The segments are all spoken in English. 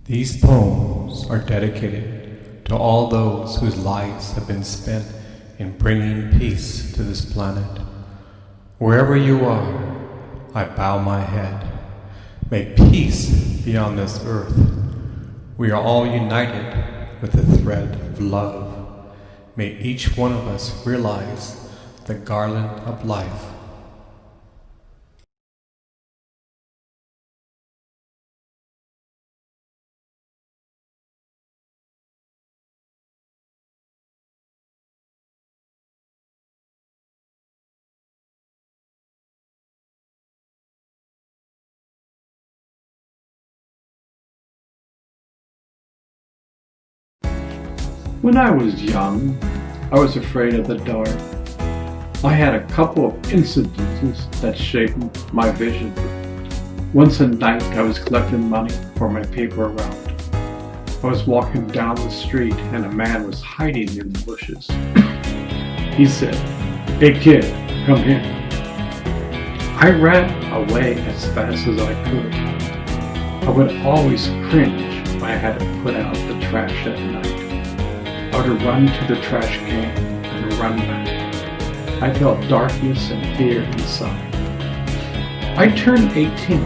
These poems are dedicated to all those whose lives have been spent in bringing peace to this planet. Wherever you are, I bow my head. May peace be on this earth. We are all united with the thread of love. May each one of us realize the garland of life. When I was young, I was afraid of the dark. I had a couple of incidences that shaped my vision. Once at night, I was collecting money for my paper route. I was walking down the street and a man was hiding in the bushes. He said, "Hey kid, come here." I ran away as fast as I could. I would always cringe when I had to put out the trash at night. I would run to the trash can and run back. I felt darkness and fear inside. I turned 18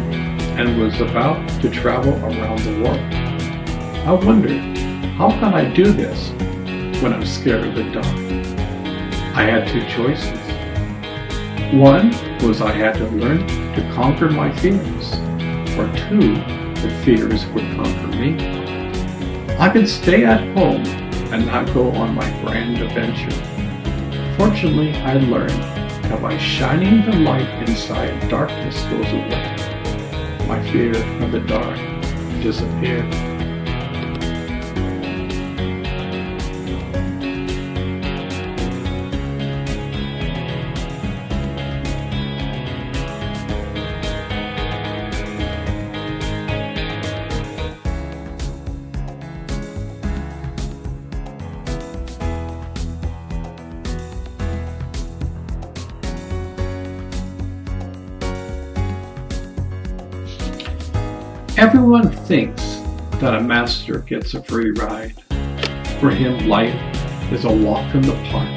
and was about to travel around the world. I wondered, how can I do this when I'm scared of the dark? I had two choices. One was I had to learn to conquer my fears, or two, the fears would conquer me. I could stay at home and not go on my grand adventure. Fortunately, I learned that by shining the light inside, darkness goes away. My fear of the dark disappeared. Everyone thinks that a master gets a free ride. For him, life is a walk in the park.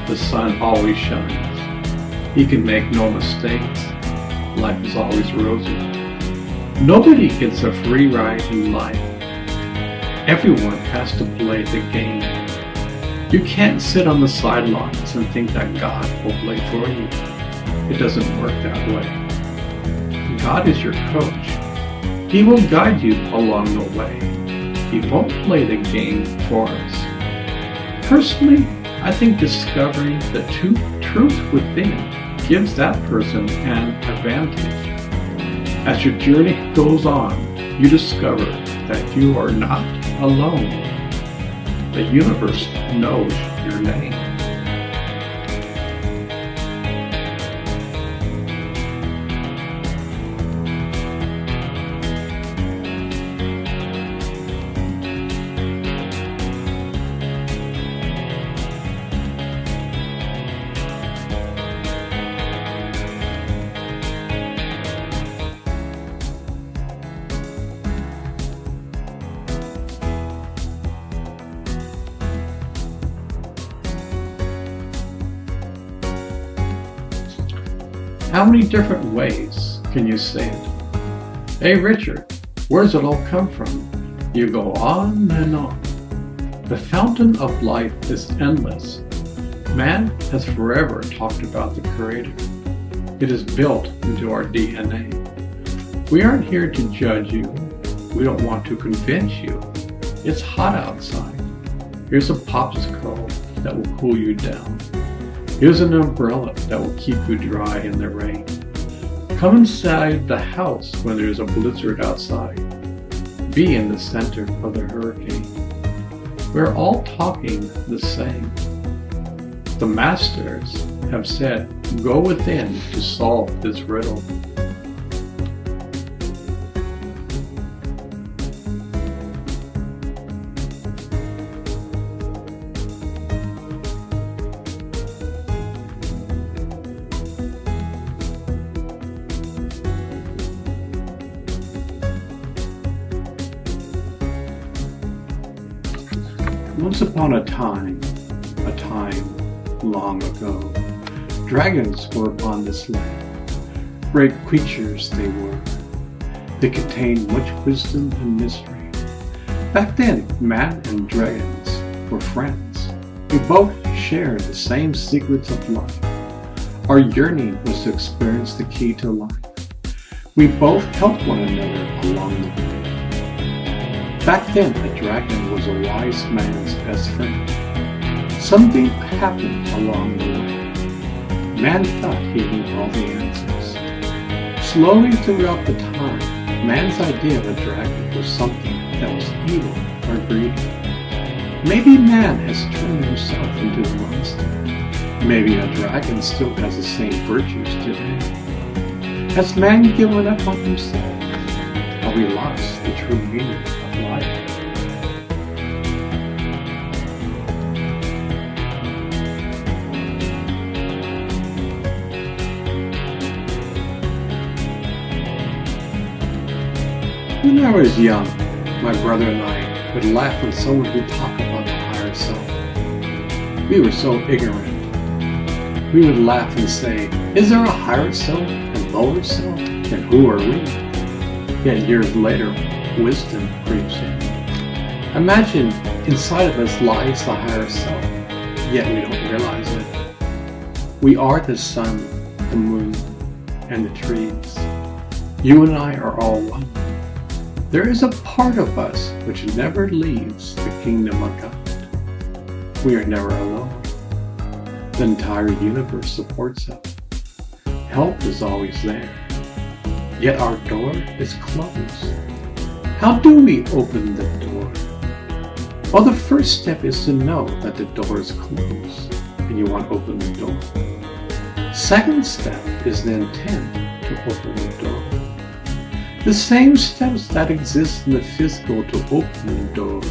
The sun always shines. He can make no mistakes. Life is always rosy. Nobody gets a free ride in life. Everyone has to play the game. You can't sit on the sidelines and think that God will play for you. It doesn't work that way. God is your coach. He will guide you along the way. He won't play the game for us. Personally, I think discovering the truth within gives that person an advantage. As your journey goes on, you discover that you are not alone. The universe knows your name. How many different ways can you say it? Hey Richard, where's it all come from? You go on and on. The fountain of life is endless. Man has forever talked about the Creator. It is built into our DNA. We aren't here to judge you. We don't want to convince you. It's hot outside. Here's a popsicle that will cool you down. Here's an umbrella that will keep you dry in the rain. Come inside the house when there's a blizzard outside. Be in the center of the hurricane. We're all talking the same. The masters have said, go within to solve this riddle. Once upon a time long ago, dragons were upon this land. Great creatures they were. They contained much wisdom and mystery. Back then, man and dragons were friends. We both shared the same secrets of life. Our yearning was to experience the key to life. We both helped one another along the way. Back then, a dragon was a wise man's best friend. Something happened along the way. Man thought he knew all the answers. Slowly throughout the time, man's idea of a dragon was something that was evil or greedy. Maybe man has turned himself into a monster. Maybe a dragon still has the same virtues today. Has man given up on himself? Have we lost the true meaning of life? When I was young, my brother and I would laugh when someone would talk about the higher self. We were so ignorant. We would laugh and say, is there a higher self and lower self? And who are we? Yet years later, wisdom creeps in. Imagine inside of us lies the higher self, yet we don't realize it. We are the sun, the moon, and the trees. You and I are all one. There is a part of us which never leaves the kingdom of God. We are never alone. The entire universe supports us. Help is always there. Yet our door is closed. How do we open the door? Well, the first step is to know that the door is closed and you want to open the door. Second step is the intent to open the door. The same steps that exist in the physical to open the door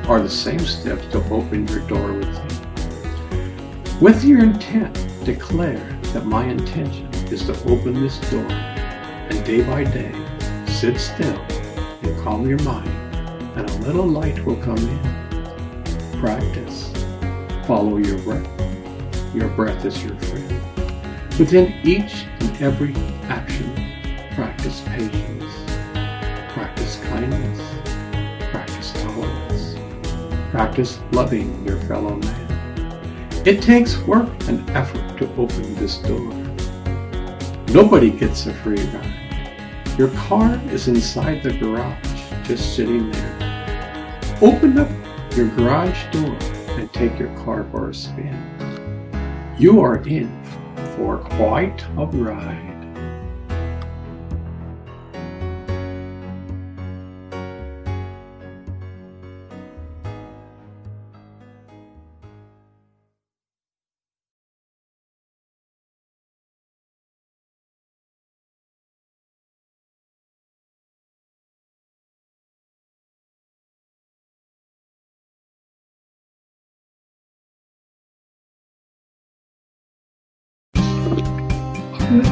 are the same steps to open your door within. With your intent, declare that my intention is to open this door, and day by day, sit still and calm your mind, and a little light will come in. Practice. Follow your breath. Your breath is your friend. Within each and every action, practice patience. Practice kindness. Practice tolerance. Practice loving your fellow man. It takes work and effort to open this door. Nobody gets a free ride. Your car is inside the garage, just sitting there. Open up your garage door and take your car for a spin. You are in for quite a ride.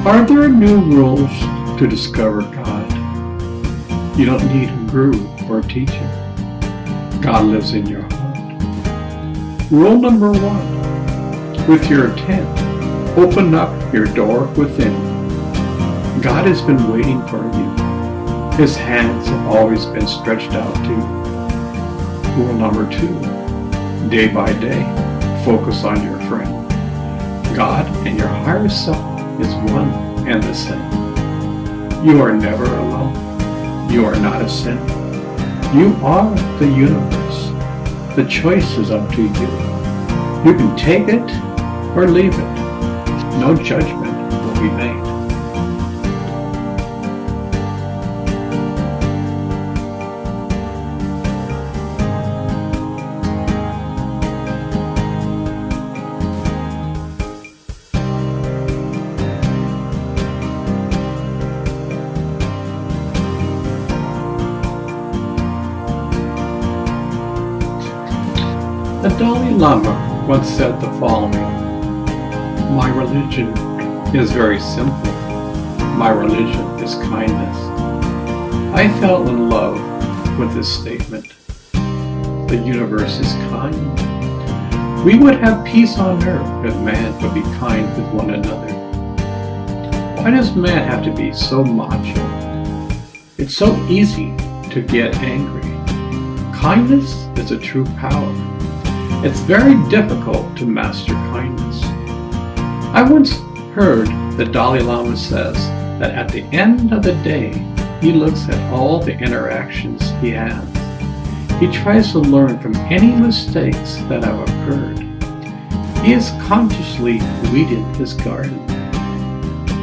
Are there new rules to discover God? You don't need a guru or a teacher. God lives in your heart. Rule number 1. With your intent, open up your door within. God has been waiting for you. His hands have always been stretched out to you. Rule number 2. Day by day, focus on your friend. God and your higher self is one and the same. You are never alone. You are not a sinner. You are the universe. The choice is up to you. You can take it or leave it. No judgment will be made. The Dalai Lama once said the following: my religion is very simple. My religion is kindness. I fell in love with this statement. the universe is kind. We would have peace on earth if man would be kind with one another. Why does man have to be so macho? It's so easy to get angry. Kindness is a true power. It's very difficult to master kindness. I once heard the Dalai Lama says that at the end of the day, he looks at all the interactions he has. He tries to learn from any mistakes that have occurred. He has consciously weeded his garden.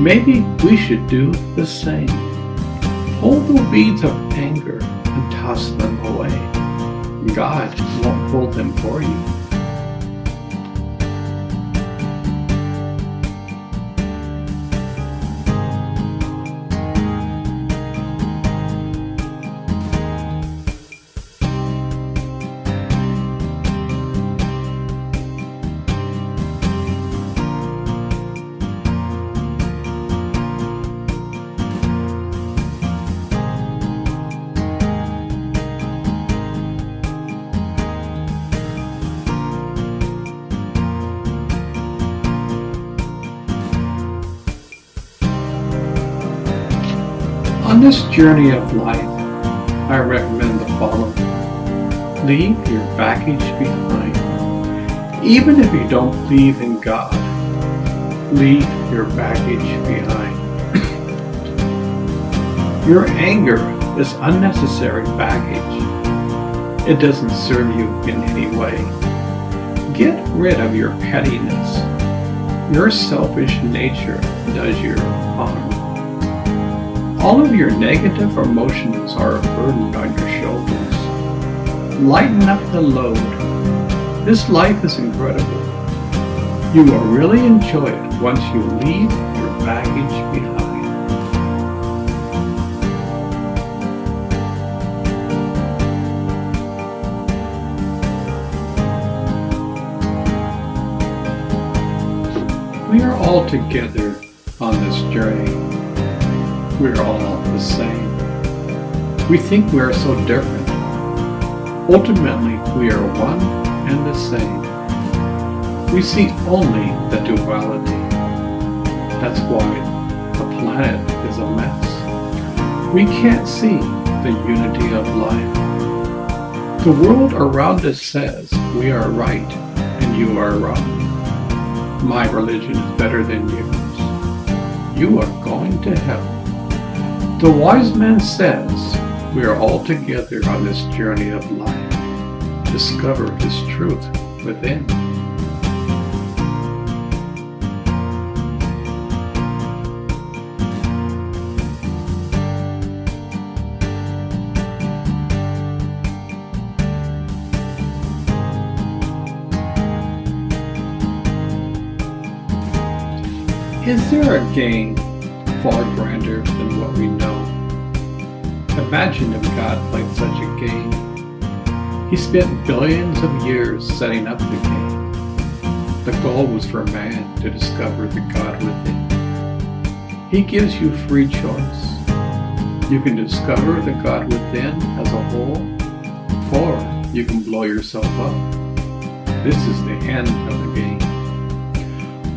Maybe we should do the same. Pull the weeds of anger and toss them away. God won't pull them for you. On this journey of life, I recommend the following. Leave your baggage behind. Even if you don't believe in God, leave your baggage behind. Your anger is unnecessary baggage. It doesn't serve you in any way. Get rid of your pettiness. Your selfish nature does you harm. All of your negative emotions are a burden on your shoulders. Lighten up the load. This life is incredible. You will really enjoy it once you leave your baggage behind. We are all together on this journey. We're all the same. We think we are so different. Ultimately, we are one and the same. We see only the duality. That's why the planet is a mess. We can't see the unity of life. The world around us says we are right and you are wrong. My religion is better than yours. You are going to hell. The wise man says we are all together on this journey of life. Discover this truth within. Is there a game far grander than what we know? Imagine if God played such a game. He spent billions of years setting up the game. The goal was for man to discover the God within. He gives you free choice. You can discover the God within as a whole, or you can blow yourself up. This is the end of the game.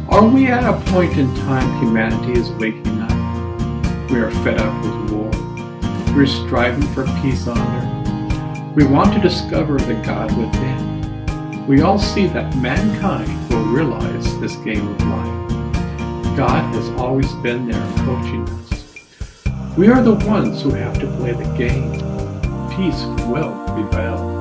Are we at a point in time humanity is waking up? We are fed up with war. We're striving for peace on earth. We want to discover the God within. We all see that mankind will realize this game of life. God has always been there coaching us. We are the ones who have to play the game. Peace will prevail.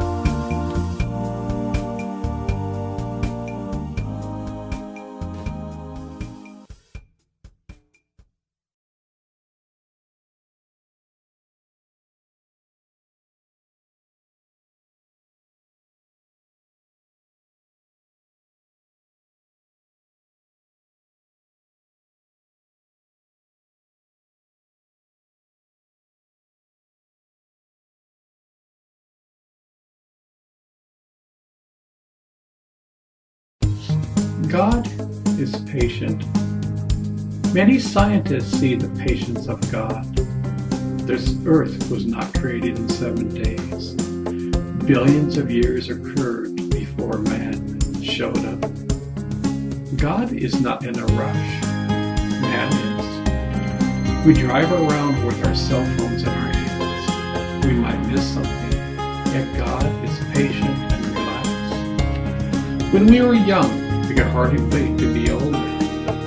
God is patient. Many scientists see the patience of God. This earth was not created in 7 days. Billions of years occurred before man showed up. God is not in a rush. Man is. We drive around with our cell phones in our hands. We might miss something, yet God is patient and relaxed. When we were young, we could hardly wait to be older.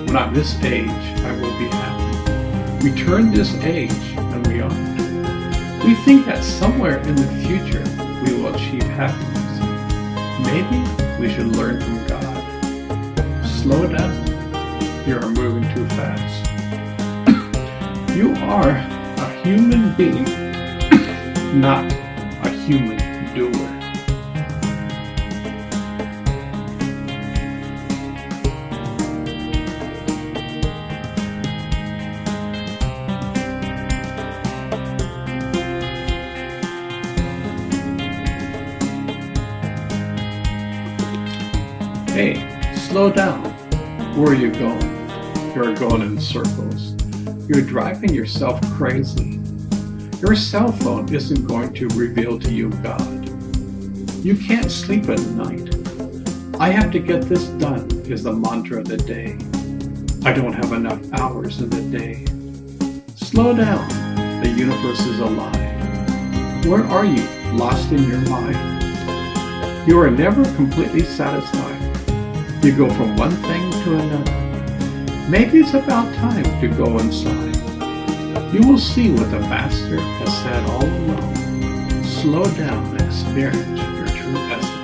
When I'm this age, I will be happy. We turn this age and we aren't. We think that somewhere in the future we will achieve happiness. Maybe we should learn from God. Slow down. You are moving too fast. You are a human being, not a human doer. Hey, slow down. Where are you going? You're going in circles. You're driving yourself crazy. Your cell phone isn't going to reveal to you God. You can't sleep at night. I have to get this done is the mantra of the day. I don't have enough hours in the day. Slow down. The universe is alive. Where are you? Lost in your mind. You are never completely satisfied. You go from one thing to another. Maybe it's about time to go inside. You will see what the Master has said all along. Slow down and experience your true essence.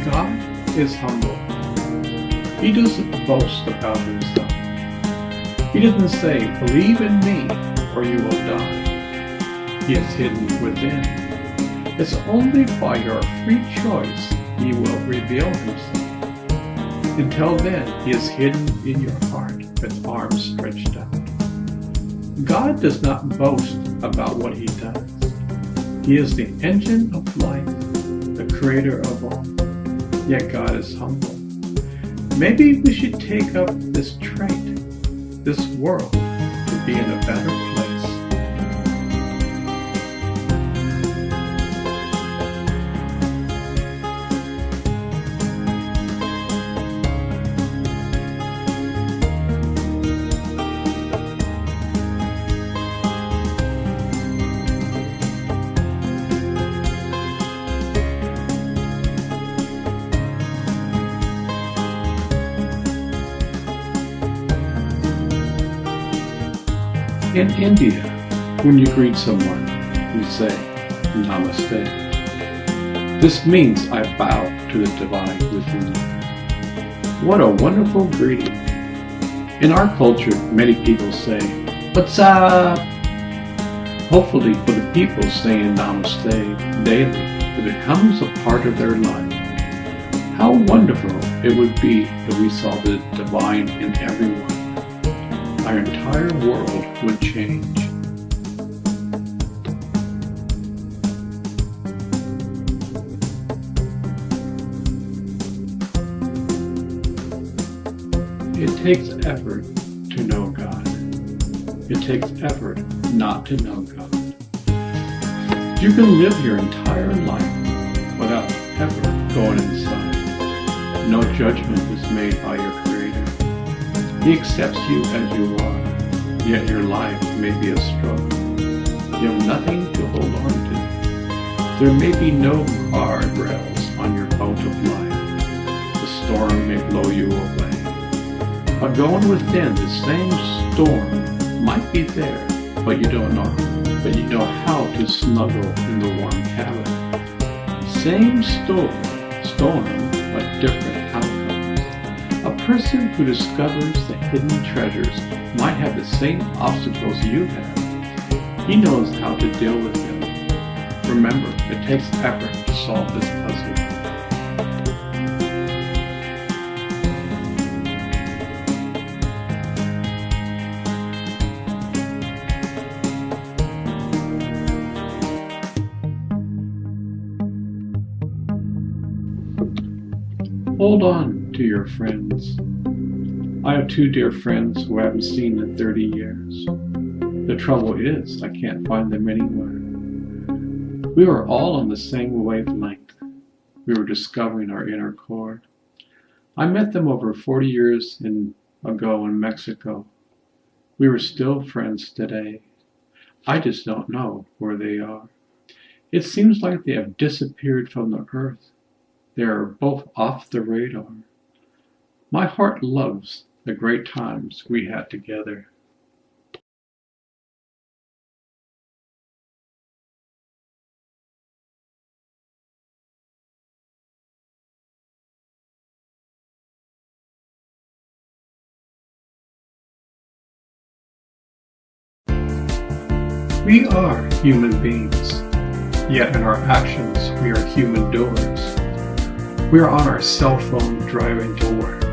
God is humble. He doesn't boast about himself. He doesn't say, believe in me or you will die. He is hidden within. It's only by your free choice he will reveal himself. Until then, he is hidden in your heart with arms stretched out. God does not boast about what he does. He is the engine of life, the creator of all. Yet God is humble. Maybe we should take up this trait, this world, to be in a better place. In India, when you greet someone, you say, Namaste. This means I bow to the divine within you. What a wonderful greeting. In our culture, many people say, what's up? Hopefully for the people saying Namaste daily, it becomes a part of their life. How wonderful it would be if we saw the divine in everyone. Our entire world would change. It takes effort to know God. It takes effort not to know God. You can live your entire life without ever going inside. No judgment is made by your Creator. He accepts you as you are, yet your life may be a struggle. You have nothing to hold on to. There may be no guardrails on your boat of life. The storm may blow you away. But going within the same storm might be there, but you don't know. But you know how to snuggle in the warm cabin. Same storm, but different outcomes. A person who discovers the hidden treasures might have the same obstacles you have. He knows how to deal with them. Remember, it takes effort to solve this puzzle. Hold on to your friends. I have two dear friends who I haven't seen in 30 years. The trouble is, I can't find them anywhere. We were all on the same wavelength. We were discovering our inner chord. I met them over 40 years ago in Mexico. We were still friends today. I just don't know where they are. It seems like they have disappeared from the earth. They are both off the radar. My heart loves the great times we had together. We are human beings, yet in our actions we are human doers. We are on our cell phone driving to work.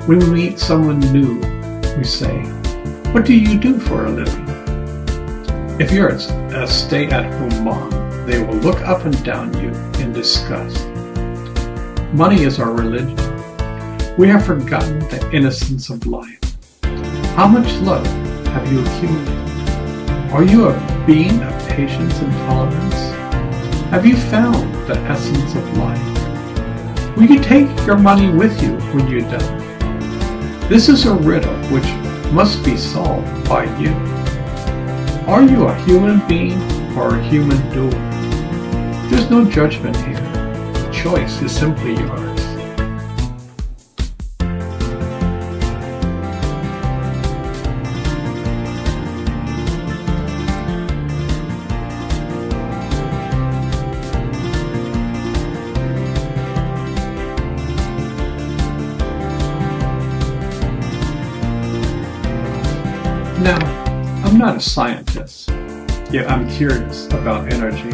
When we meet someone new, we say, "What do you do for a living?" If you're a stay-at-home mom, they will look up and down you in disgust. Money is our religion. We have forgotten the innocence of life. How much love have you accumulated? Are you a being of patience and tolerance? Have you found the essence of life? Will you take your money with you when you die? This is a riddle which must be solved by you. Are you a human being or a human doer? There's no judgment here. The choice is simply yours. Now, I'm not a scientist, yet I'm curious about energy.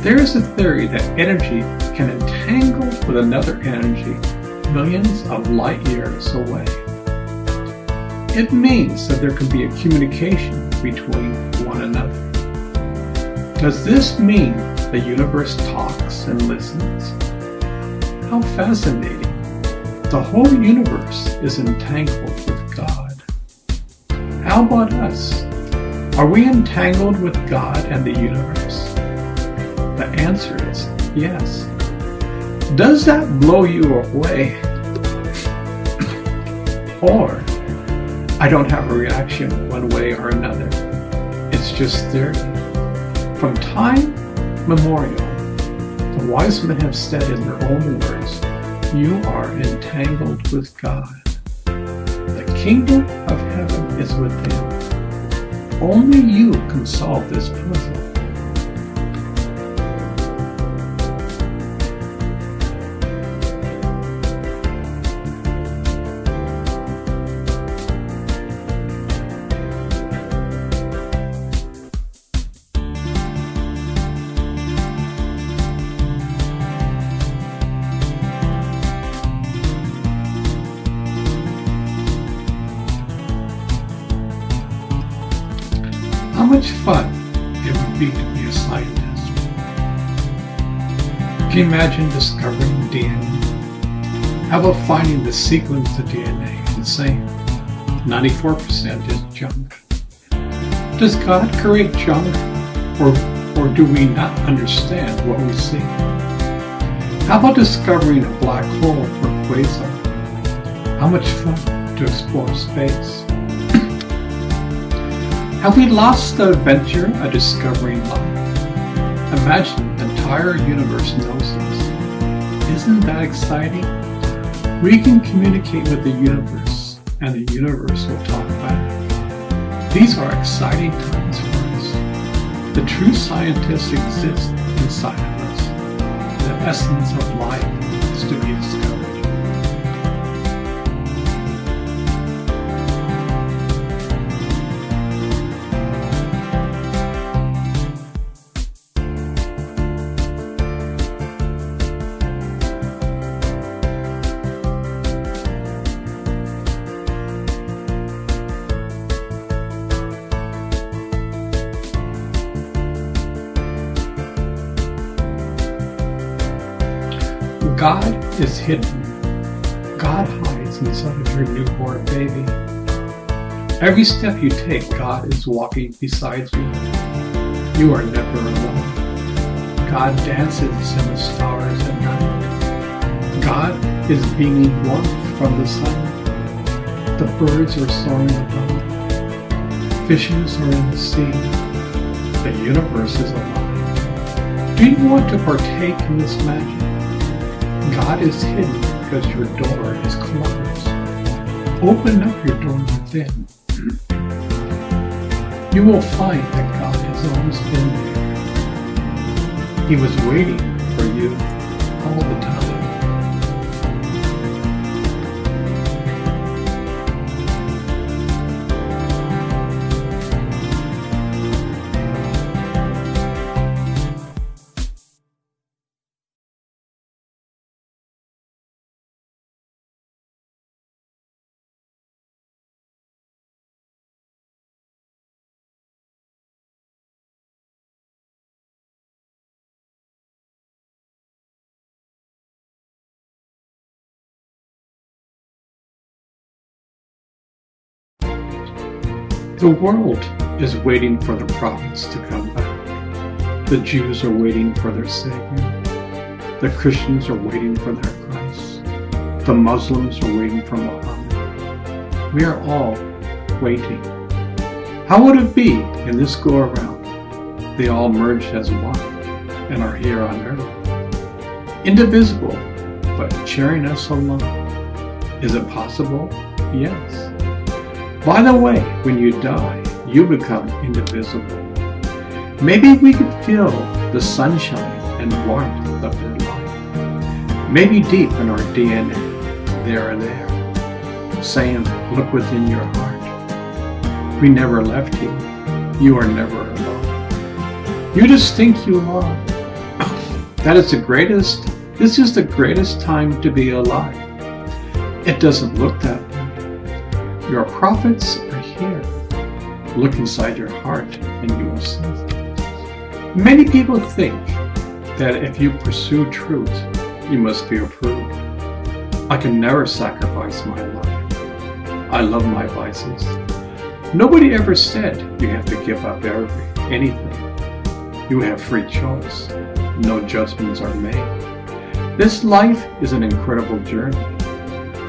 There is a theory that energy can entangle with another energy millions of light years away. It means that there can be a communication between one another. Does this mean the universe talks and listens? How fascinating. The whole universe is entangled with God. How about us? Are we entangled with God and the universe? The answer is yes. Does that blow you away? Or, I don't have a reaction one way or another. It's just theory. From time memorial, the wise men have said in their own words, you are entangled with God. The kingdom of heaven is within. Only you can solve this puzzle. How much fun it would be to be a scientist. Can you imagine discovering DNA? How about finding the sequence of DNA and saying 94% is junk? Does God create junk, or do we not understand what we see? How about discovering a black hole or quasar? How much fun to explore space? Have we lost the adventure of discovering life? Imagine the entire universe knows us. Isn't that exciting? We can communicate with the universe, and the universe will talk back. These are exciting times for us. The true scientists exist inside of us. The essence of life is to be discovered. God is hidden. God hides inside of your newborn baby. Every step you take, God is walking beside you. You are never alone. God dances in the stars at night. God is beaming warmth from the sun. The birds are soaring above. Fishes are in the sea. The universe is alive. Do you want to partake in this magic? God is hidden because your door is closed. Open up your door within. You will find that God has always been there. He was waiting for you all the time. The world is waiting for the prophets to come back. The Jews are waiting for their Savior. The Christians are waiting for their Christ. The Muslims are waiting for Muhammad. We are all waiting. How would it be in this go-around? They all merged as one and are here on earth. Indivisible, but sharing us alone. Is it possible? Yes. By the way, when you die, you become indivisible. Maybe we could feel the sunshine and warmth of their life. Maybe deep in our DNA, they are there, saying, look within your heart. We never left you. You are never alone. You just think you are. That is the greatest, this is the greatest time to be alive. It doesn't look that way. Your prophets are here. Look inside your heart and you will see. Many people think that if you pursue truth, you must be approved. I can never sacrifice my life. I love my vices. Nobody ever said you have to give up anything. You have free choice. No judgments are made. This life is an incredible journey.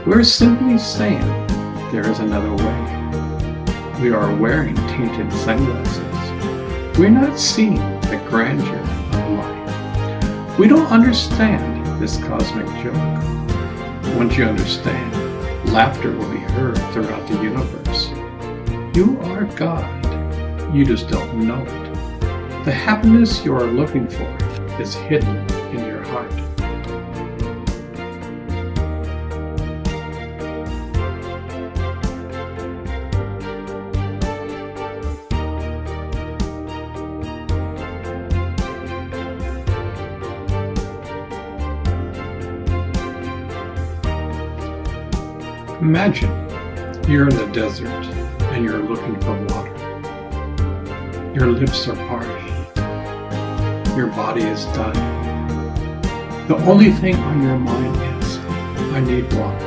We're simply saying there is another way. We are wearing tinted sunglasses. We're not seeing the grandeur of life. We don't understand this cosmic joke. Once you understand, laughter will be heard throughout the universe. You are God. You just don't know it. The happiness you are looking for is hidden in your heart. Imagine you're in the desert and you're looking for water. Your lips are parched. Your body is dying. The only thing on your mind is, I need water.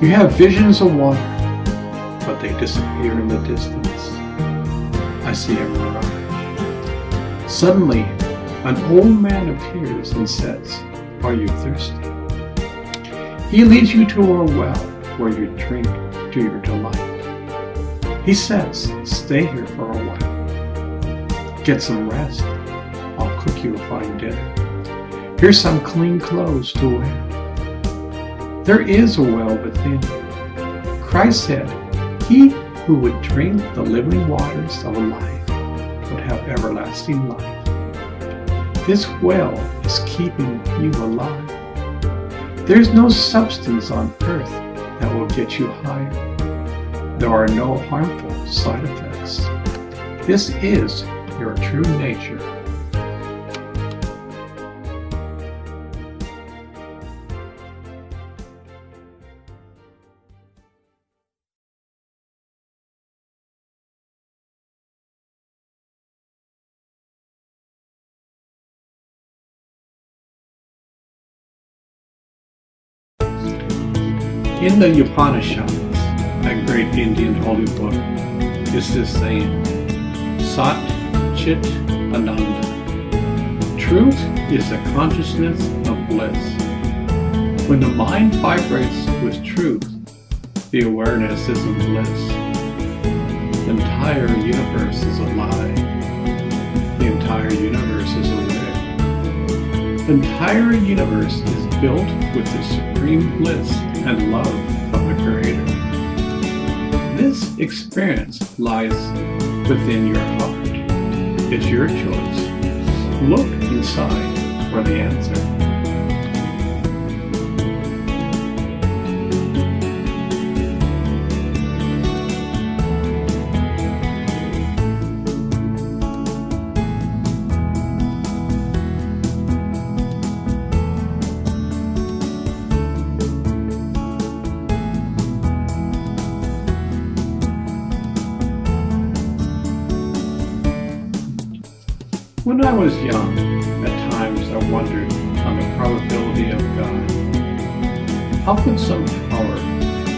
You have visions of water, but they disappear in the distance. I see a mirage. Suddenly, an old man appears and says, are you thirsty? He leads you to a well where you drink to your delight. He says, stay here for a while. Get some rest. I'll cook you a fine dinner. Here's some clean clothes to wear. There is a well within. Christ said, he who would drink the living waters of life would have everlasting life. This well is keeping you alive. There's no substance on earth that will get you higher. There are no harmful side effects. This is your true nature. In the Upanishads, a great Indian holy book, is this saying, Sat Chit Ananda. Truth is the consciousness of bliss. When the mind vibrates with truth, the awareness is in bliss. The entire universe is alive. The entire universe is aware. The entire universe is built with the supreme bliss and love of the Creator. This experience lies within your heart. It's your choice. Look inside for the answer. When I was young, at times I wondered on the probability of God. How could some power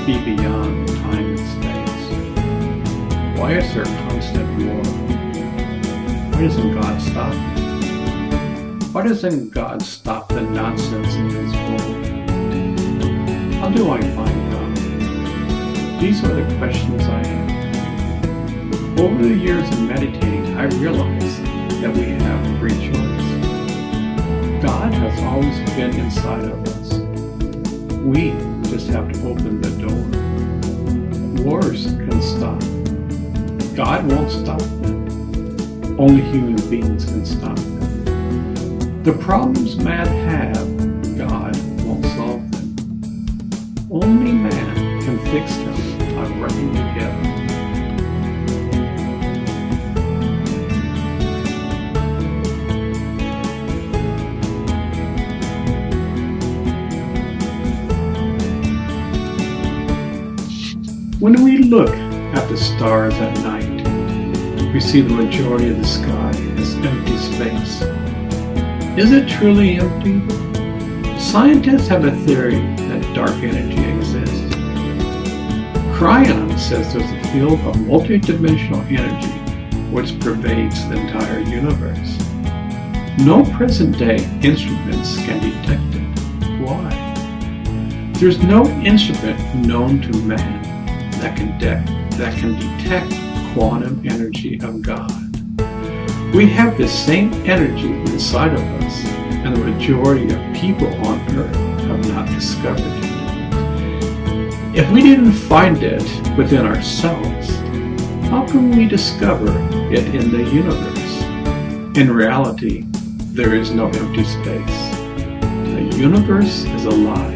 be beyond time and space? Why is there constant war? Why doesn't God stop it? Why doesn't God stop the nonsense in this world? How do I find God? These are the questions I have. Over the years of meditating, I realized that we have free choice. God has always been inside of us. We just have to open the door. Wars can stop. God won't stop them. Only human beings can stop them. The problems man have, God won't solve them. Only man can fix them by working together. When we look at the stars at night, we see the majority of the sky as empty space. Is it truly empty? Scientists have a theory that dark energy exists. Cryon says there's a field of multidimensional energy which pervades the entire universe. No present-day instruments can detect it. Why? There's no instrument known to man that can detect quantum energy of God. We have the same energy inside of us, and the majority of people on Earth have not discovered it. If we didn't find it within ourselves, how can we discover it in the universe? In reality, there is no empty space. The universe is alive.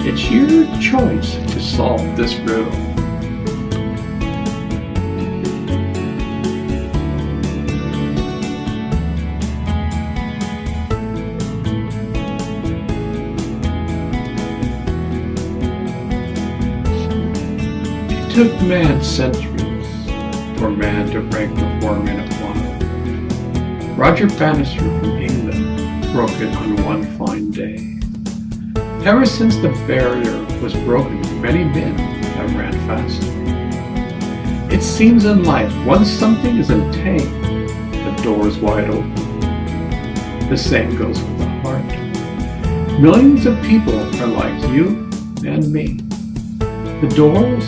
It's your choice to solve this riddle. It took man centuries for man to break the 4-minute wall. Roger Bannister from England broke it on one fine day. Ever since the barrier was broken, many men have ran faster. It seems in life, once something is attained, the door is wide open. The same goes with the heart. Millions of people are like you and me. The door's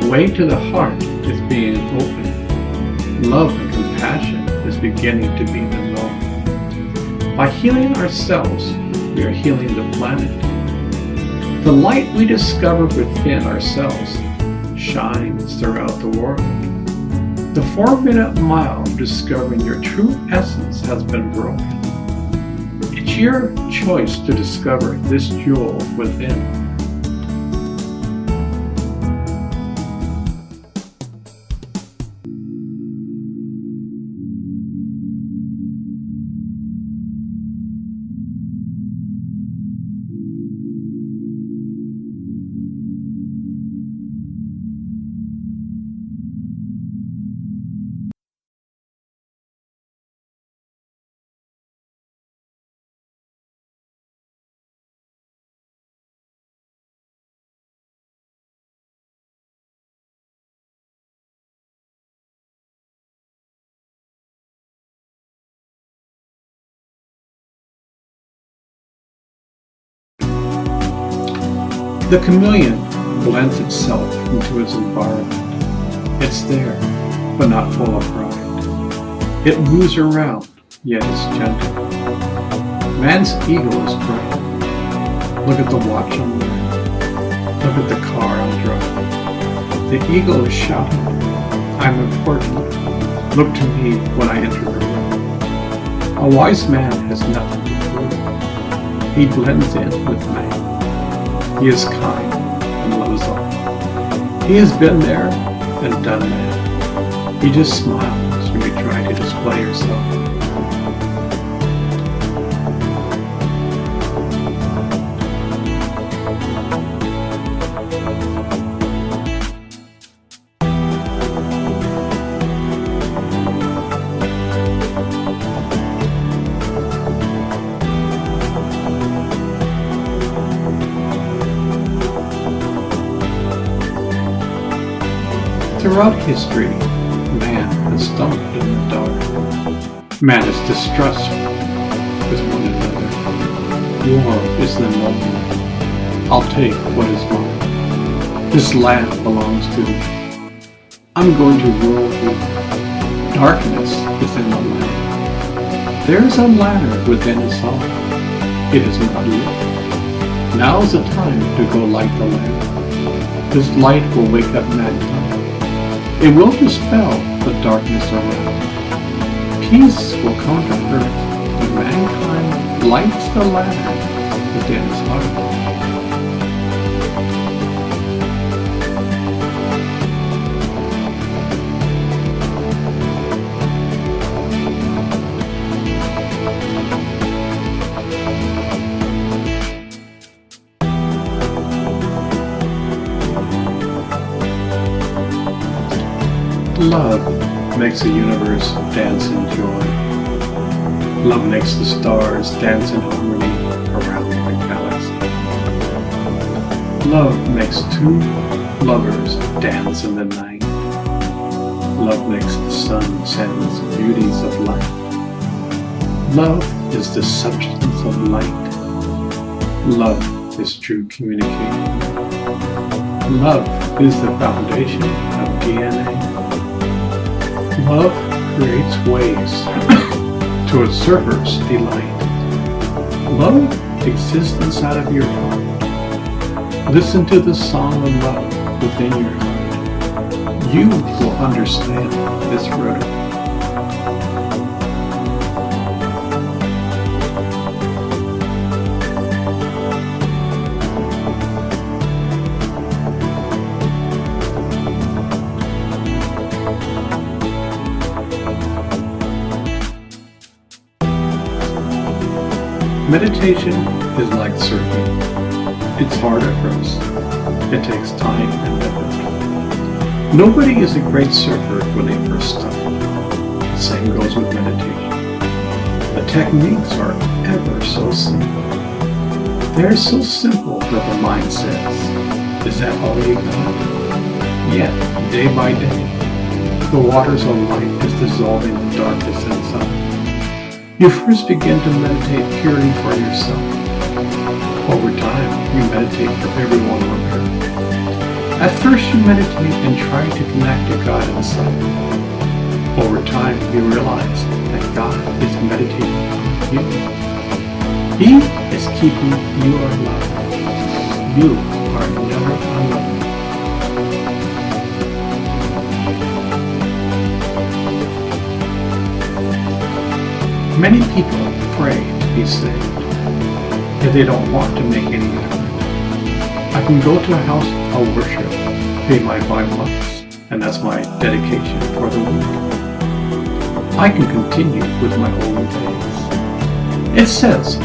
way to the heart is being opened. Love and compassion is beginning to be the norm. By healing ourselves, we are healing the planet. The light we discover within ourselves shines throughout the world. The 4-minute mile of discovering your true essence has been broken. It's your choice to discover this jewel within. The chameleon blends itself into its environment. It's there, but not full of pride. It moves around, yet it's gentle. Man's ego is bright. Look at the watch I'm wearing. Look at the car I'm driving. The ego is shouting, I'm important. Look to me when I enter the room. A wise man has nothing to prove. He blends in with man. He is kind and loves all. He has been there and done that. He just smiles when you try to display yourself. Throughout history, man has stumbled in the dark. Man is distrustful with one another. War is the moment. I'll take what is mine. This land belongs to me. I'm going to rule you. Darkness is in the land. There is a ladder within us all. It is not lit. Now is the time to go light the lamp. This light will wake up mankind. It will dispel the darkness around. Peace will come to earth when mankind lights the ladder within his heart. Love makes the universe dance in joy. Love makes the stars dance in harmony around the galaxy. Love makes two lovers dance in the night. Love makes the sun send its beauties of light. Love is the substance of light. Love is true communication. Love is the foundation of DNA. Love creates ways to a surfer's delight. Love exists inside of your heart. Listen to the song of love within your heart. You will understand this rhythm. Meditation is like surfing. It's hard at first. It takes time and effort. Nobody is a great surfer when they first start. The same goes with meditation. The techniques are ever so simple. They're so simple that the mind says, is that all you got? Yet, day by day, the waters of light is dissolving the darkness inside. You first begin to meditate purely for yourself. Over time, you meditate for everyone on earth. At first, you meditate and try to connect to God inside. Over time, you realize that God is meditating on you. He is keeping you alive. You are never alone. Many people pray to be saved, yet they don't want to make any effort. I can go to a house of worship, pay my $5, and that's my dedication for the week. I can continue with my holy days. It says,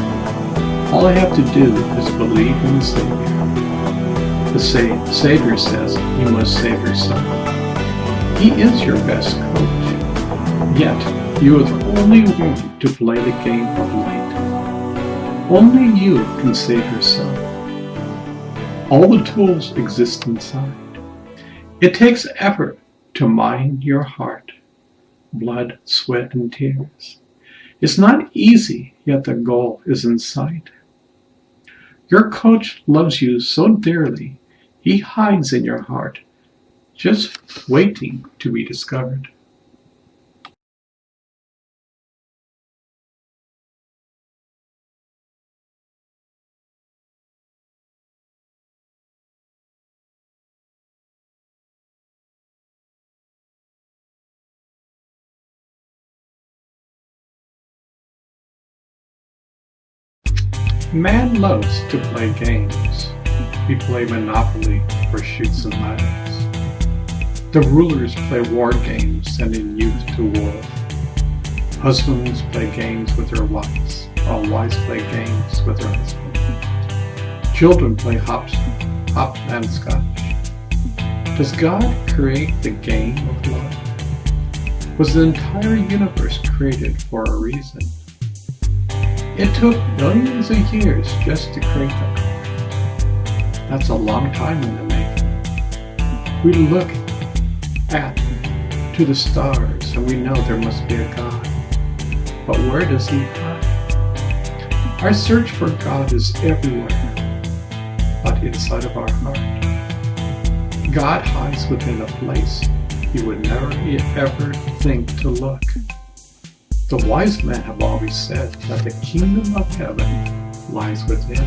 all I have to do is believe in the Savior. The Savior says you must save yourself. He is your best coach, yet you are the only one to play the game of light. Only you can save yourself. All the tools exist inside. It takes effort to mind your heart, blood, sweat, and tears. It's not easy, yet the goal is in sight. Your coach loves you so dearly, he hides in your heart, just waiting to be discovered. Man loves to play games. We play Monopoly or Shoots and Ladders. The rulers play war games, sending youth to war. Husbands play games with their wives, while wives play games with their husbands. Children play hop and scotch. Does God create the game of love? Was the entire universe created for a reason? It took millions of years just to create that. That's a long time in the making. We look to the stars and we know there must be a God. But where does he hide? Our search for God is everywhere, but inside of our heart. God hides within a place you would never ever think to look. The wise men have always said that the kingdom of heaven lies within.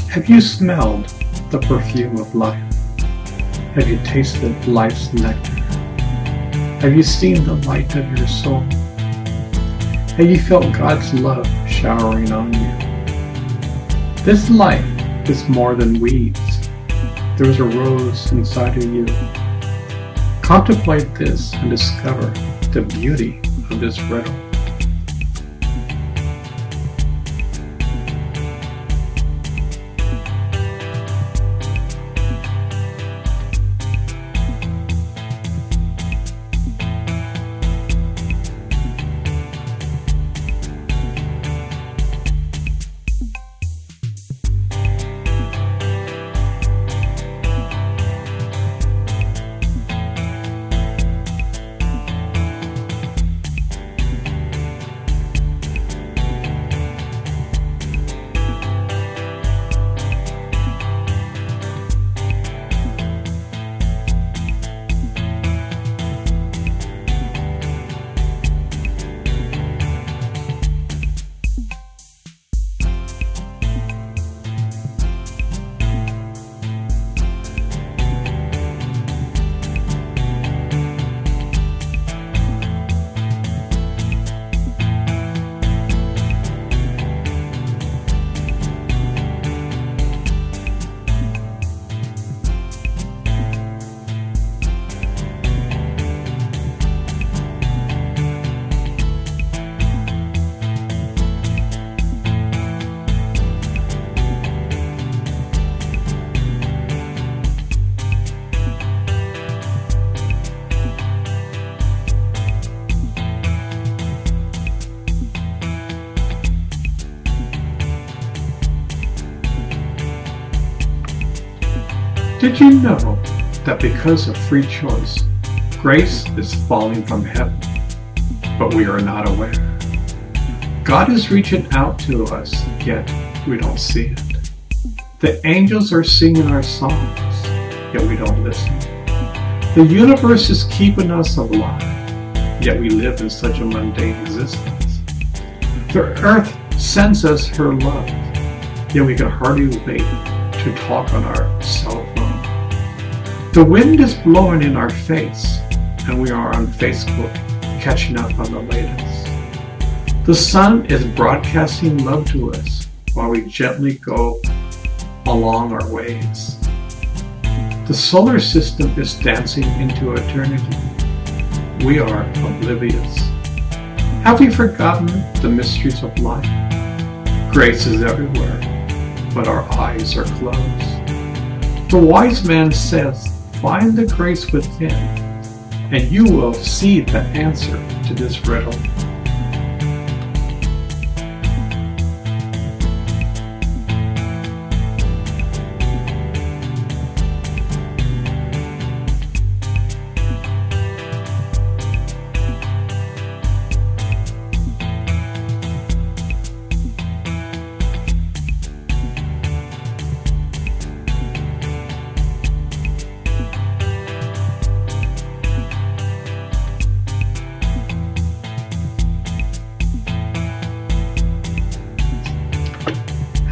Have you smelled the perfume of life? Have you tasted life's nectar? Have you seen the light of your soul? Have you felt God's love showering on you? This life is more than weeds. There is a rose inside of you. Contemplate this and discover the beauty of this riddle. Did you know that because of free choice, grace is falling from heaven, but we are not aware? God is reaching out to us, yet we don't see it. The angels are singing our songs, yet we don't listen. The universe is keeping us alive, yet we live in such a mundane existence. The earth sends us her love, yet we can hardly wait to talk on our cell phone. The wind is blowing in our face, and we are on Facebook catching up on the latest. The sun is broadcasting love to us while we gently go along our ways. The solar system is dancing into eternity. We are oblivious. Have we forgotten the mysteries of life? Grace is everywhere, but our eyes are closed. The wise man says, find the grace within, and you will see the answer to this riddle.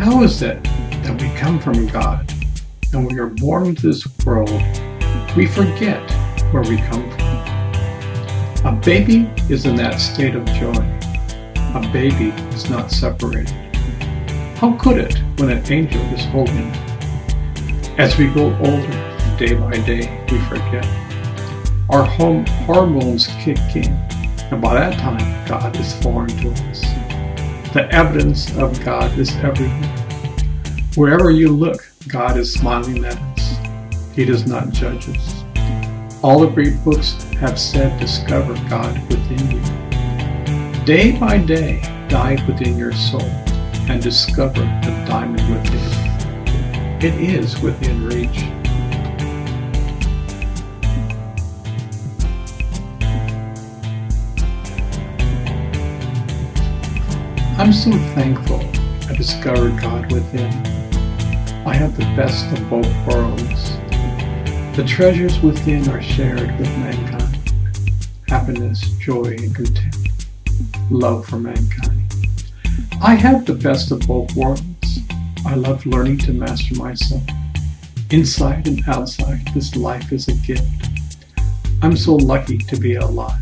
How is it that we come from God and we are born into this world, we forget where we come from? A baby is in that state of joy. A baby is not separated. How could it when an angel is holding it? As we grow older, day by day, we forget. Our hormones kick in, and by that time, God is foreign to us. The evidence of God is everywhere. Wherever you look, God is smiling at us. He does not judge us. All the great books have said, discover God within you. Day by day, dive within your soul and discover the diamond within. It is within reach. I'm so thankful I discovered God within. I have the best of both worlds. The treasures within are shared with mankind. Happiness, joy, and content. Love for mankind. I have the best of both worlds. I love learning to master myself. Inside and outside, this life is a gift. I'm so lucky to be alive.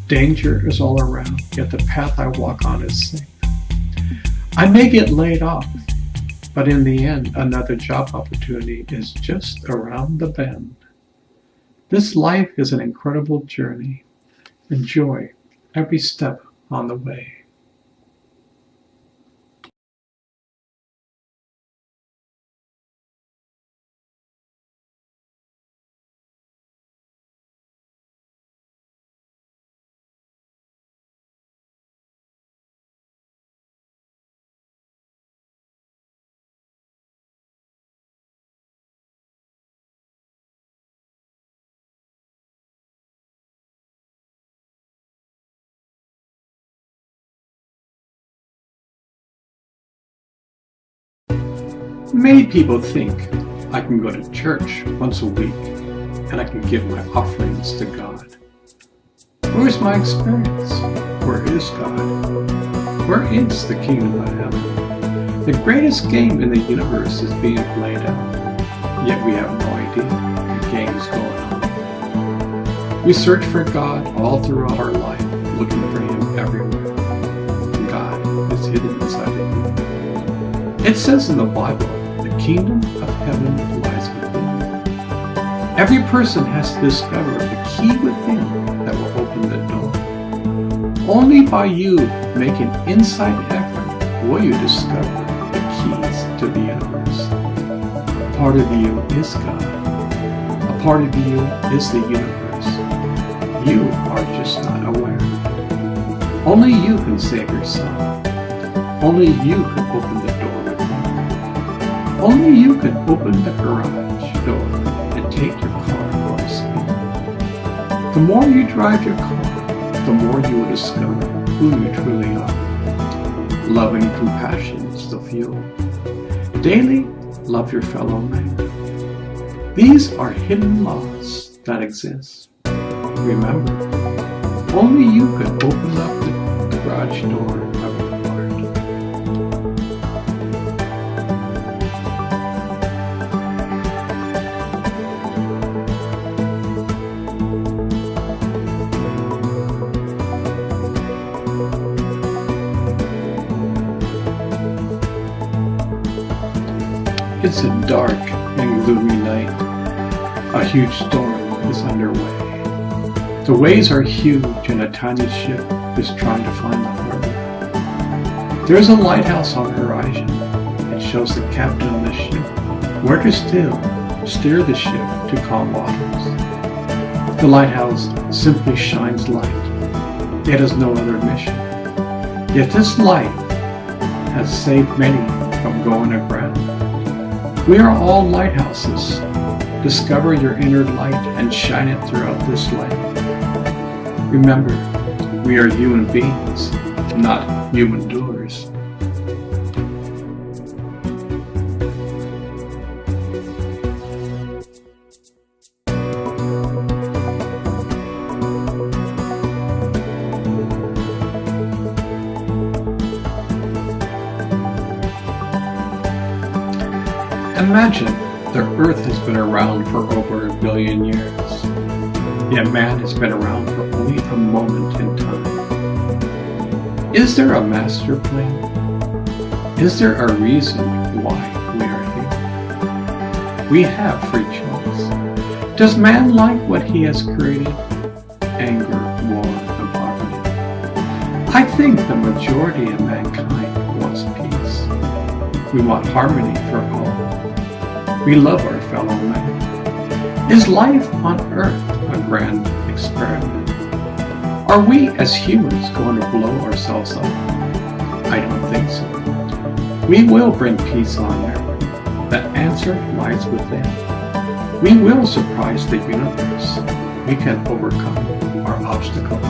Danger is all around, yet the path I walk on is safe. I may get laid off, but in the end, another job opportunity is just around the bend. This life is an incredible journey. Enjoy every step on the way. Many people think I can go to church once a week and I can give my offerings to God. Where's my experience? Where is God? Where is the kingdom of heaven? The greatest game in the universe is being played out, yet we have no idea the game's going on. We search for God all throughout our life, looking for Him everywhere. God is hidden inside of you. It says in the Bible, the kingdom of heaven lies within. Every person has to discover the key within that will open the door. Only by you making inside effort will you discover the keys to the universe. A part of you is God. A part of you is the universe. You are just not aware. Only you can save yourself. Only you can open the door within. Only you can open the garage door and take your car for a spin. The more you drive your car, the more you will discover who you truly are. Love and compassion is the fuel. Daily, love your fellow man. These are hidden laws that exist. Remember, only you can open up the garage door of your heart. It's a dark and gloomy night. A huge storm is underway. The waves are huge and a tiny ship is trying to find the harbor. There's a lighthouse on the horizon. It shows the captain of the ship where to steer the ship to calm waters. The lighthouse simply shines light. It has no other mission. Yet this light has saved many from going aground. We are all lighthouses. Discover your inner light and shine it throughout this life. Remember, we are human beings, not human doers. Imagine the Earth has been around for over 1 billion years, yet man has been around for only a moment in time. Is there a master plan? Is there a reason why we are here? We have free choice. Does man like what he has created? Anger, war, and poverty. I think the majority of mankind wants peace. We want harmony for all. We love our fellow man. Is life on Earth a grand experiment? Are we as humans going to blow ourselves up? I don't think so. We will bring peace on Earth. The answer lies within. We will surprise the universe. We can overcome our obstacles.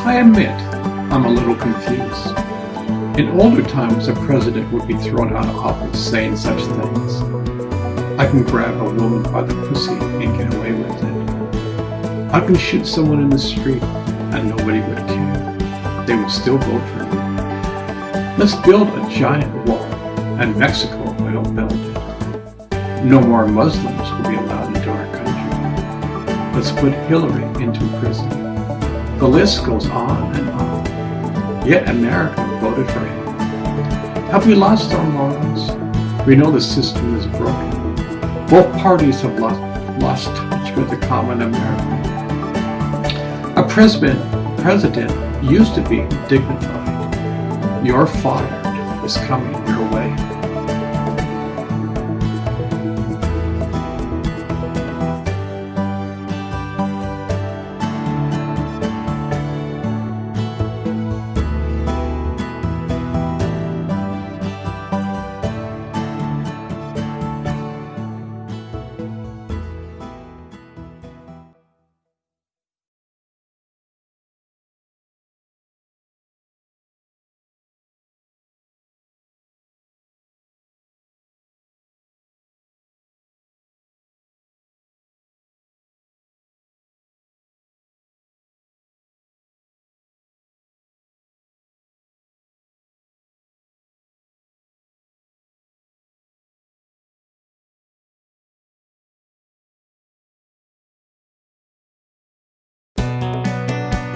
I admit, I'm a little confused. In older times, a president would be thrown out of office saying such things. I can grab a woman by the pussy and get away with it. I can shoot someone in the street and nobody would care. They would still vote for me. Let's build a giant wall, and Mexico will build it. No more Muslims will be allowed into our country. Let's put Hillary into prison. The list goes on and on. Yet America voted for him. Have we lost our morals? We know the system is broken. Both parties have lost touch with the common American. A president used to be dignified. You're fired is coming your way.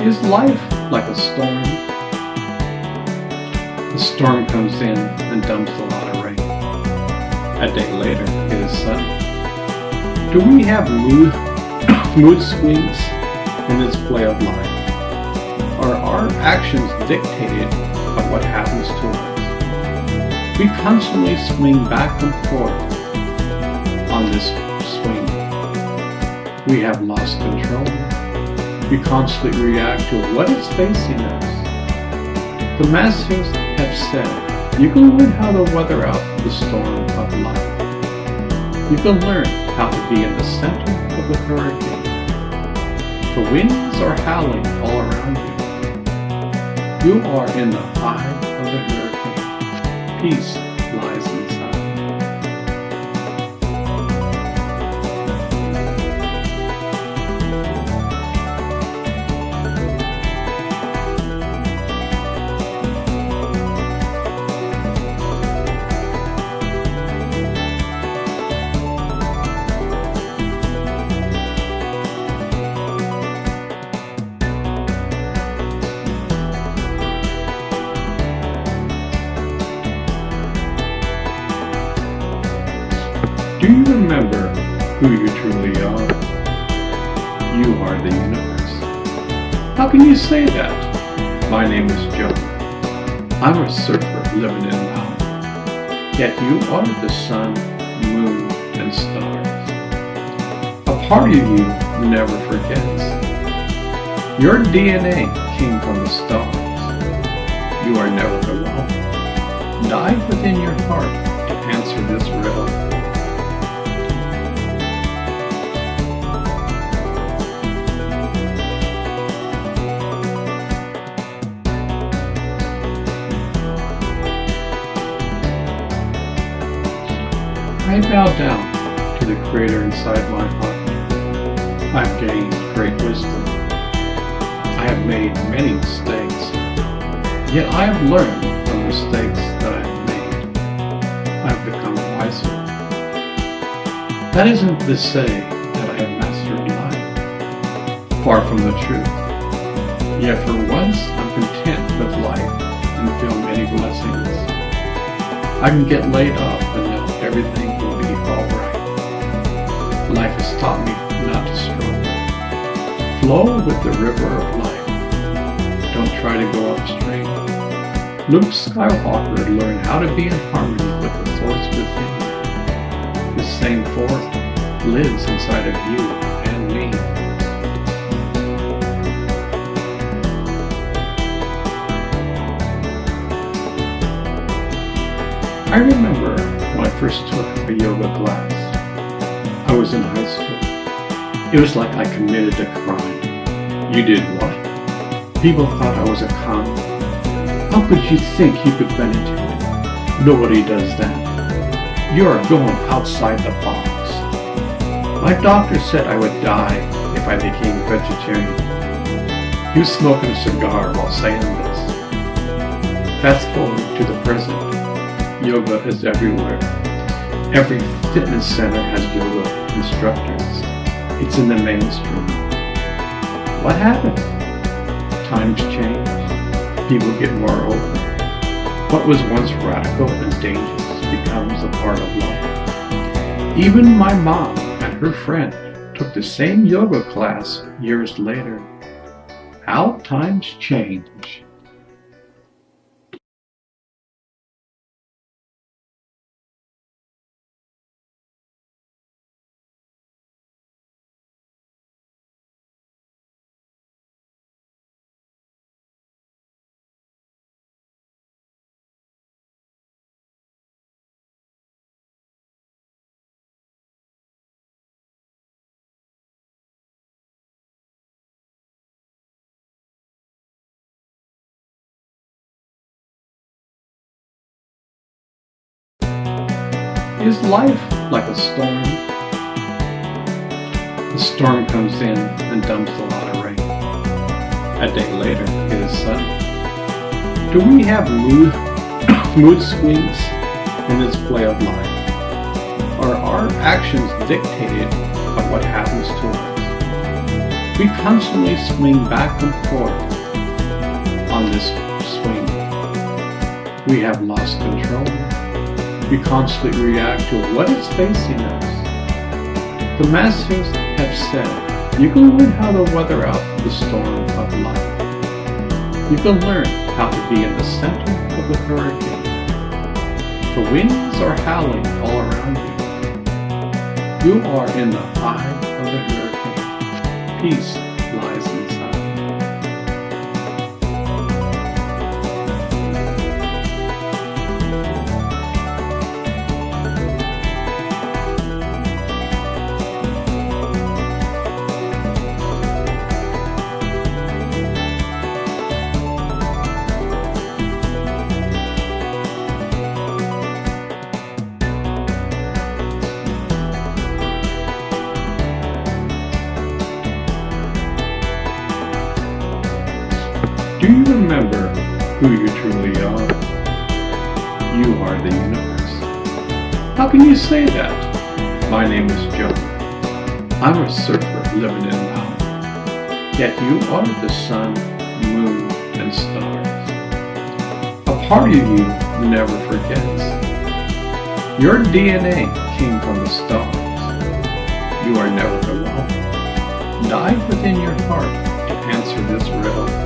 Is life like a storm? The storm comes in and dumps a lot of rain. A day later, it is sunny. Do we have mood swings in this play of life? Are our actions dictated by what happens to us? We constantly swing back and forth on this swing. We have lost control. We constantly react to what is facing us. The masters have said, you can learn how to weather out the storm of life. You can learn how to be in the center of the hurricane. The winds are howling all around you. You are in the eye of the hurricane. Peace lies inside. Do you remember who you truly are? You are the universe. How can you say that? My name is Joe. I'm a surfer living in a mountain. Yet you are the sun, moon, and stars. A part of you never forgets. Your DNA came from the stars. You are never alone. Dive within your heart to answer this riddle. bow down to the Creator inside my heart. I've gained great wisdom. I have made many mistakes, yet I have learned from mistakes that I have made. I have become wiser. That isn't to say that I have mastered life. Far from the truth. Yet for once I'm content with life and feel many blessings. I can get laid up and know everything will be alright. Life has taught me not to struggle. Flow with the river of life. Don't try to go upstream. Luke Skywalker learned how to be in harmony with the force within. The same force lives inside of you and me. I remember when I first took a yoga class. I was in high school. It was like I committed a crime. You did what? People thought I was a con. How could you think you could meditate? Nobody does that. You are going outside the box. My doctor said I would die if I became vegetarian. You smoking a cigar while saying this. Fast forward to the present. Yoga is everywhere. Every fitness center has yoga instructors. It's in the mainstream. What happened? Times change. People get more open. What was once radical and dangerous becomes a part of life. Even my mom and her friend took the same yoga class years later. How times change. Is life like a storm? The storm comes in and dumps a lot of rain. A day later, it is sunny. Do we have mood swings in this play of life? Are our actions dictated by what happens to us? We constantly swing back and forth on this swing. We have lost control. We constantly react to what is facing us. The masters have said, you can learn how to weather out the storm of life. You can learn how to be in the center of the hurricane. The winds are howling all around you. You are in the eye of the hurricane. Peace lies inside. Do you remember who you truly are? You are the universe. How can you say that? My name is Joe. I'm a surfer living in a mountain. Yet you are the sun, moon, and stars. A part of you never forgets. Your DNA came from the stars. You are never alone. Dive within your heart to answer this riddle.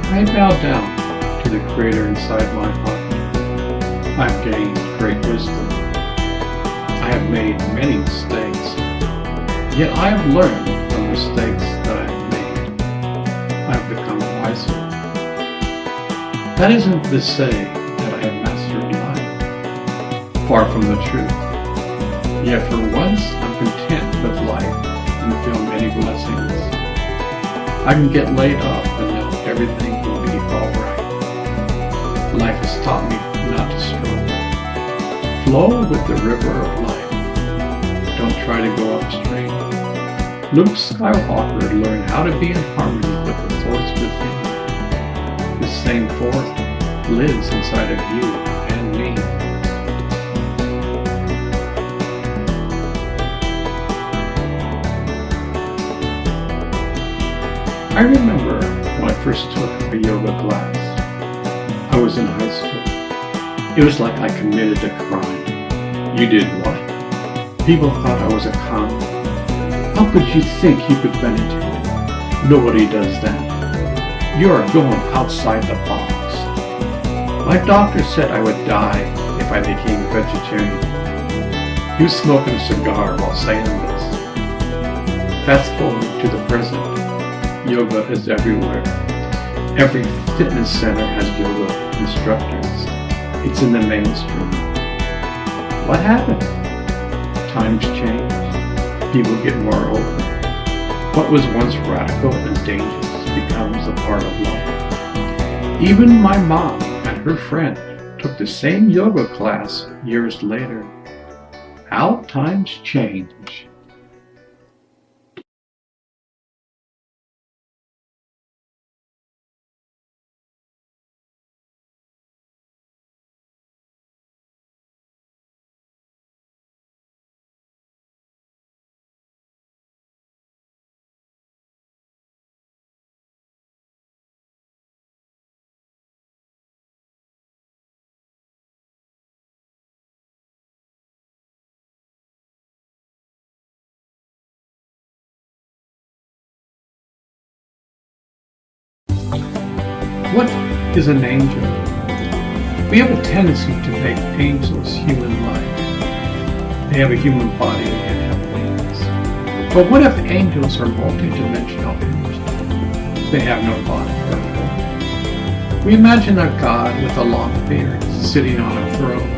I bow down to the Creator inside my heart. I've gained great wisdom. I have made many mistakes, yet I have learned from mistakes that I have made. I have become wiser. That isn't to say that I have mastered life. Far from the truth. Yet for once, I'm content with life and feel many blessings. I can get laid off and know everything will be alright. Life has taught me not to struggle. Flow with the river of life. Don't try to go upstream. Luke Skywalker learned how to be in harmony with the force within. The same force lives inside of you and me. I remember when I first took a yoga class. I was in high school. It was like I committed a crime. You did what? People thought I was a con. How could you think you could meditate? Nobody does that. You are going outside the box. My doctor said I would die if I became vegetarian. He was smoking a cigar while saying this. Fast forward to the present. Yoga is everywhere. Every fitness center has yoga instructors. It's in the mainstream. What happened? Times change. People get more open. What was once radical and dangerous becomes a part of life. Even my mom and her friend took the same yoga class years later. How times change. What is an angel? We have a tendency to make angels human-like. They have a human body and have wings. But what if angels are multidimensional angels? They have no body or form. We imagine a God with a long beard sitting on a throne.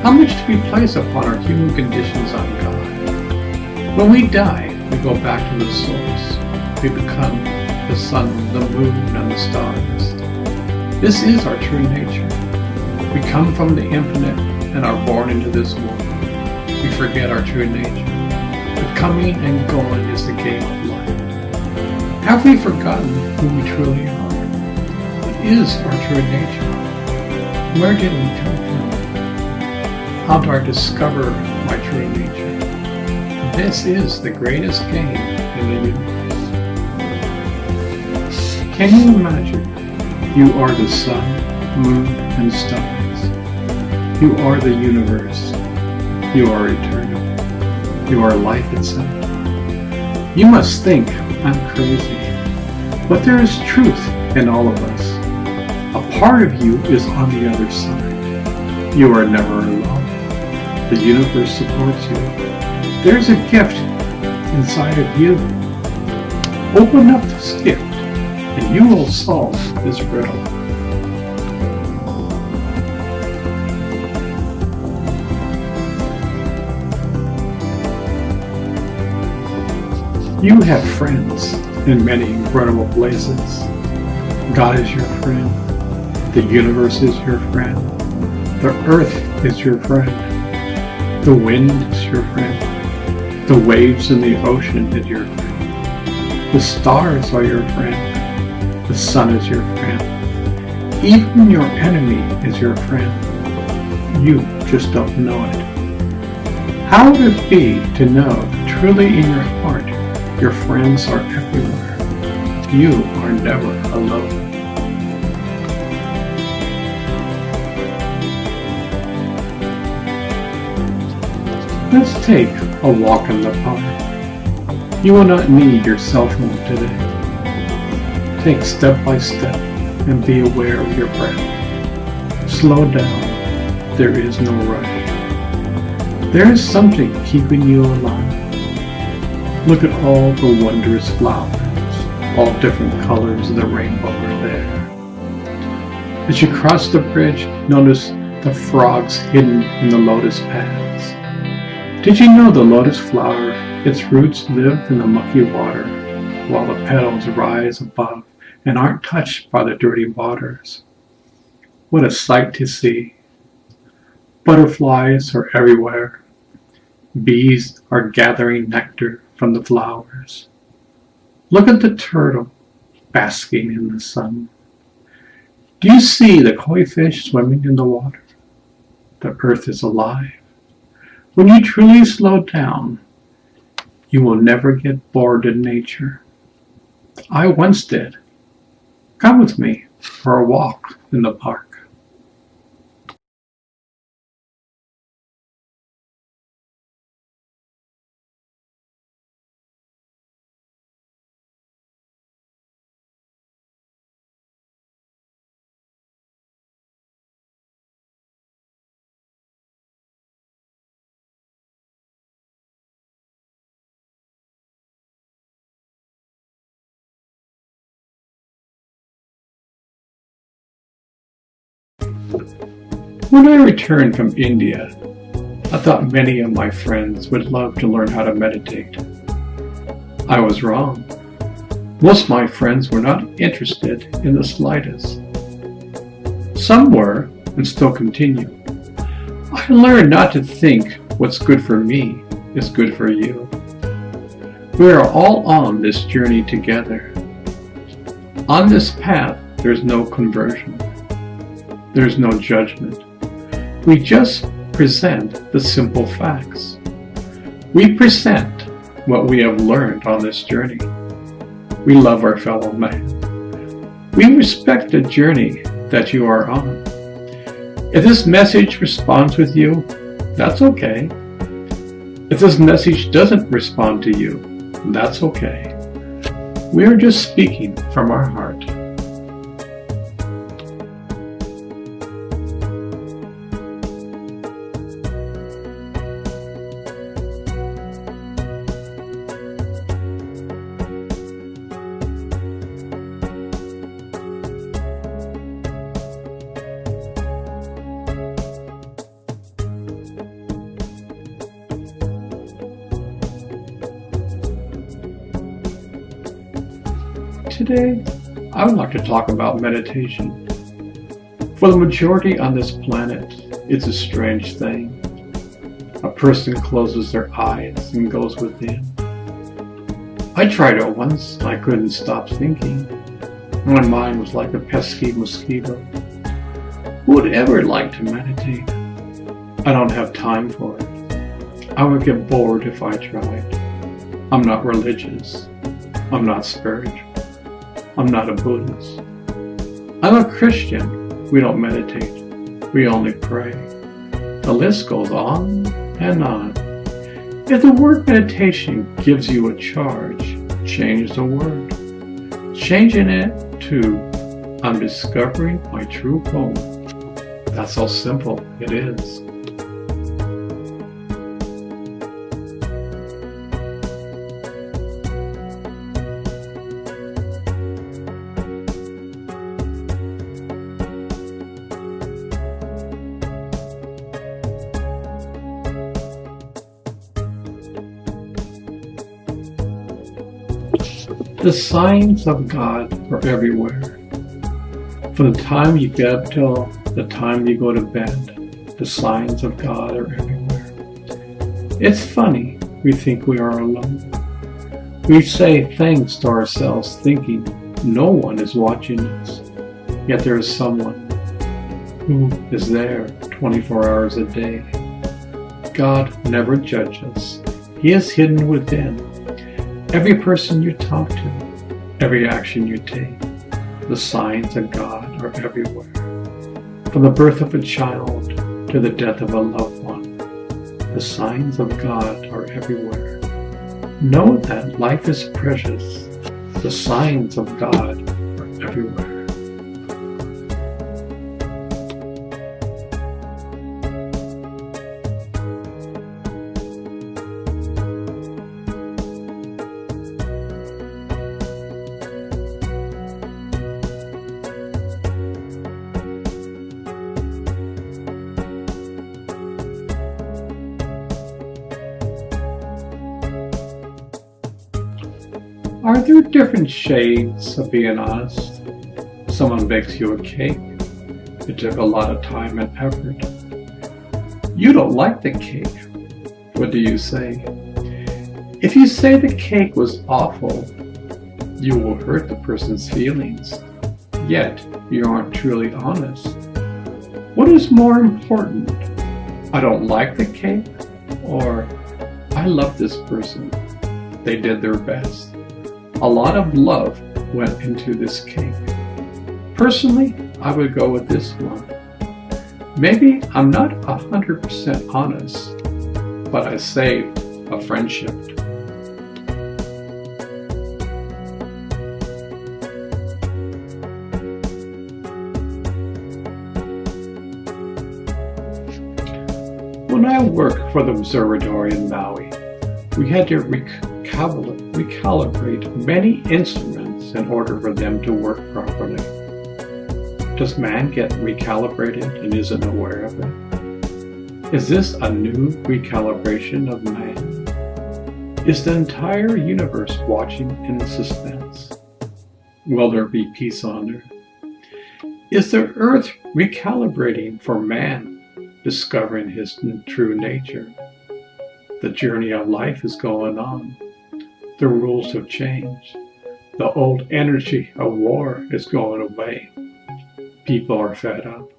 How much do we place upon our human conditions on God? When we die, we go back to the source. We become the sun, the moon, and the stars. This is our true nature. We come from the infinite and are born into this world. We forget our true nature. The coming and going is the game of life. Have we forgotten who we truly are? What is our true nature? Where did we come from? How do I discover my true nature? This is the greatest game in the universe. Can you imagine? You are the sun, moon, and stars. You are the universe. You are eternal. You are life itself. You must think I'm crazy, but there is truth in all of us. A part of you is on the other side. You are never alone. The universe supports you. There's a gift inside of you. Open up this gift, and you will solve this riddle. You have friends in many incredible places. God is your friend. The universe is your friend. The earth is your friend. The wind is your friend. The waves in the ocean is your friend. The stars are your friend. The sun is your friend. Even your enemy is your friend. You just don't know it. How would it be to know that truly in your heart your friends are everywhere? You are never alone. Let's take a walk in the park. You will not need your cell phone today. Take step by step and be aware of your breath. Slow down. There is no rush. There is something keeping you alive. Look at all the wondrous flowers. All different colors of the rainbow are there. As you cross the bridge, notice the frogs hidden in the lotus paths. Did you know the lotus flower, its roots live in the mucky water, while the petals rise above and aren't touched by the dirty waters? What a sight to see! Butterflies are everywhere. Bees are gathering nectar from the flowers. Look at the turtle basking in the sun. Do you see the koi fish swimming in the water? The earth is alive. When you truly slow down, you will never get bored in nature. I once did. Come with me for a walk in the park. When I returned from India, I thought many of my friends would love to learn how to meditate. I was wrong. Most of my friends were not interested in the slightest. Some were, and still continue. I learned not to think what's good for me is good for you. We are all on this journey together. On this path, there's no conversion. There's no judgment. We just present the simple facts. We present what we have learned on this journey. We love our fellow man. We respect the journey that you are on. If this message responds with you, that's okay. If this message doesn't respond to you, that's okay. We are just speaking from our heart. Today, I would like to talk about meditation. For the majority on this planet, it's a strange thing. A person closes their eyes and goes within. I tried it once and I couldn't stop thinking. My mind was like a pesky mosquito. Who would ever like to meditate? I don't have time for it. I would get bored if I tried. I'm not religious. I'm not spiritual. I'm not a Buddhist. I'm a Christian. We don't meditate. We only pray. The list goes on and on. If the word meditation gives you a charge, change the word. Changing it to, I'm discovering my true home. That's how simple it is. The signs of God are everywhere. From the time you get up till the time you go to bed, the signs of God are everywhere. It's funny, we think we are alone. We say things to ourselves thinking no one is watching us, yet there is someone who is there 24 hours a day. God never judges. He is hidden within every person you talk to, every action you take. The signs of God are everywhere. From the birth of a child to the death of a loved one, the signs of God are everywhere. Know that life is precious. The signs of God are everywhere. Are there different shades of being honest? Someone bakes you a cake. It took a lot of time and effort. You don't like the cake. What do you say? If you say the cake was awful, you will hurt the person's feelings. Yet, you aren't truly honest. What is more important? I don't like the cake, or I love this person. They did their best. A lot of love went into this cake. Personally, I would go with this one. Maybe I'm not 100% honest, but I saved a friendship. When I worked for the observatory in Maui, we had to recalibrate many instruments in order for them to work properly. Does man get recalibrated and isn't aware of it? Is this a new recalibration of man? Is the entire universe watching in suspense? Will there be peace on earth? Is the earth recalibrating for man, discovering his true nature? The journey of life is going on. The rules have changed. The old energy of war is going away. People are fed up.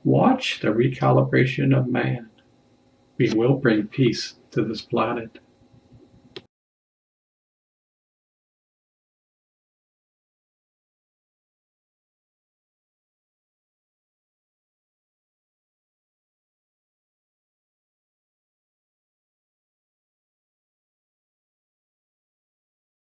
Watch the recalibration of man. We will bring peace to this planet.